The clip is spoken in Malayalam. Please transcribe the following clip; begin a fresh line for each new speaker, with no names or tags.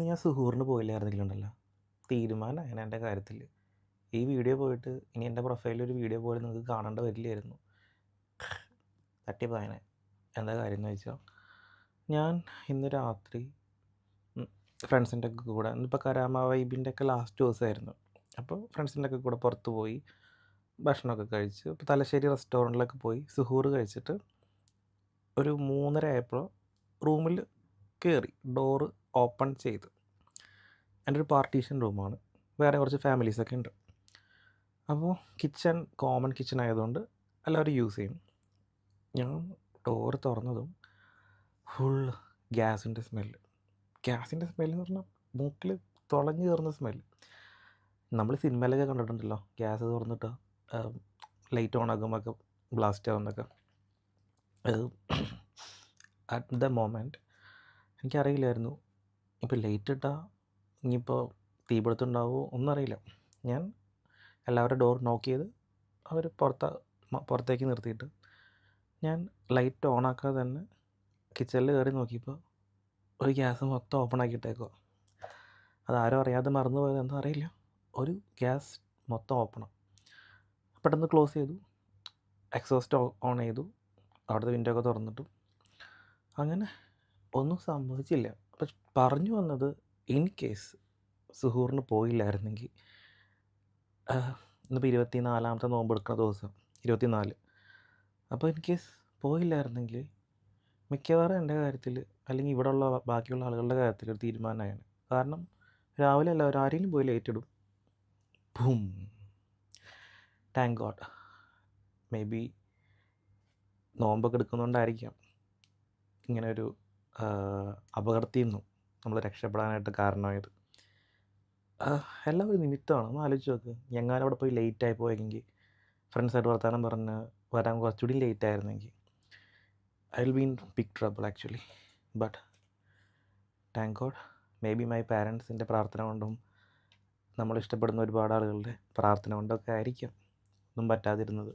ഞാൻ സുഹൂറിന് പോയില്ലായിരുന്നെങ്കിലുണ്ടല്ലോ, തീരുമാനമായേനെ എൻ്റെ കാര്യത്തിൽ. ഈ വീഡിയോ പോയിട്ട് ഇനി എൻ്റെ പ്രൊഫൈലിൽ ഒരു വീഡിയോ പോലും നിങ്ങൾക്ക് കാണേണ്ട വരില്ലായിരുന്നു. തട്ടിപ്പോയേനെ. എന്താ കാര്യം എന്ന് വെച്ചാൽ, ഞാൻ ഇന്ന് രാത്രി ഫ്രണ്ട്സിൻ്റെ ഒക്കെ കൂടെ, ഇന്നിപ്പോൾ കരാമ വൈബിൻ്റെ ഒക്കെ ലാസ്റ്റ് ദിവസമായിരുന്നു. അപ്പോൾ ഫ്രണ്ട്സിൻ്റെ ഒക്കെ കൂടെ പുറത്ത് പോയി ഭക്ഷണമൊക്കെ കഴിച്ച്, ഇപ്പോൾ തലശ്ശേരി റെസ്റ്റോറൻറ്റിലൊക്കെ പോയി സുഹൂർ കഴിച്ചിട്ട് ഒരു 3:30 ആയപ്പോൾ റൂമിൽ കയറി. ഡോറ് ഓപ്പൺ ചെയ്ത്, എൻ്റെ ഒരു പാർട്ടീഷൻ റൂമാണ്, വേറെ കുറച്ച് ഫാമിലീസൊക്കെ ഉണ്ട്. അപ്പോൾ കിച്ചൺ കോമൺ കിച്ചൺ ആയതുകൊണ്ട് എല്ലാവരും യൂസ് ചെയ്യും. ഞാൻ ഡോറ് തുറന്നതും ഫുൾ ഗ്യാസിൻ്റെ സ്മെല്ല്. ഗ്യാസിൻ്റെ സ്മെല്ലെന്ന് പറഞ്ഞാൽ മൂക്കിൽ തുളഞ്ഞു കയറുന്ന സ്മെല്ല്. നമ്മൾ സിനിമയിലൊക്കെ കണ്ടിട്ടുണ്ടല്ലോ, ഗ്യാസ് തുറന്നിട്ട് ലൈറ്റ് ഓൺ ആകുമ്പോൾ ബ്ലാസ്റ്റ് ആവുന്നൊക്കെ. അറ്റ് ദ മൊമെൻറ്റ് എനിക്കറിയില്ലായിരുന്നു ഇപ്പോൾ ലേറ്റ് ഇട്ടാൽ ഇനിയിപ്പോൾ തീപിടുത്തമുണ്ടാവുമോ ഒന്നും അറിയില്ല. ഞാൻ എല്ലാവരുടെ ഡോർ നോക്ക് ചെയ്ത് അവർ പുറത്തേക്ക് നിർത്തിയിട്ട് ഞാൻ ലൈറ്റ് ഓൺ ആക്കാതെ തന്നെ കിച്ചണിൽ കയറി നോക്കിയപ്പോൾ ഒരു ഗ്യാസ് മൊത്തം ഓപ്പൺ ആക്കിയിട്ടേക്കുക. അതാരും അറിയാതെ മറന്നു പോയത് എന്താ അറിയില്ല, ഒരു ഗ്യാസ് മൊത്തം ഓപ്പണാണ്. പെട്ടെന്ന് ക്ലോസ് ചെയ്തു, എക്സോസ്റ്റ് ഓൺ ചെയ്തു, അവിടുത്തെ വിൻഡോ ഒക്കെ തുറന്നിട്ടു. അങ്ങനെ ഒന്നും സംഭവിച്ചില്ല. അപ്പം പറഞ്ഞു വന്നത്, ഇൻ കേസ് സുഹൂറിന് പോയില്ലായിരുന്നെങ്കിൽ, ഇന്നിപ്പോൾ 24ാമത്തെ നോമ്പ് എടുക്കുന്ന ദിവസം, 24. അപ്പോൾ ഇൻ കേസ് പോയില്ലായിരുന്നെങ്കിൽ മിക്കവാറും എൻ്റെ കാര്യത്തിൽ, അല്ലെങ്കിൽ ഇവിടെയുള്ള ബാക്കിയുള്ള ആളുകളുടെ കാര്യത്തിൽ ഒരു തീരുമാനമായാണ്. കാരണം രാവിലെ എല്ലാവരും ആരെങ്കിലും പോയി ലേറ്റ് ഇടും. Boom. Thank God. May be നോമ്പൊക്കെ എടുക്കുന്നതുകൊണ്ടായിരിക്കാം ഇങ്ങനെ ഒരു അപകടത്തിൽ നിന്നും നമ്മൾ രക്ഷപ്പെടാനായിട്ട് കാരണമായത്. എല്ലാം ഒരു നിമിത്തമാണ്. ഒന്ന് ആലോചിച്ച് നോക്ക്, ഞങ്ങൾ അവിടെ പോയി ലേറ്റായി പോയെങ്കിൽ, ഫ്രണ്ട്സായിട്ട് വർത്താനം പറഞ്ഞ് വരാൻ കുറച്ചുകൂടി ലേറ്റ് ആയിരുന്നെങ്കിൽ, I will be in big trouble actually. But thank God, maybe my പാരൻസിൻ്റെ പ്രാർത്ഥന കൊണ്ടും നമ്മൾ ഇഷ്ടപ്പെടുന്ന ഒരുപാട് ആളുകളുടെ പ്രാർത്ഥന കൊണ്ടൊക്കെ ആയിരിക്കാം ഒന്നും പറ്റാതിരുന്നത്.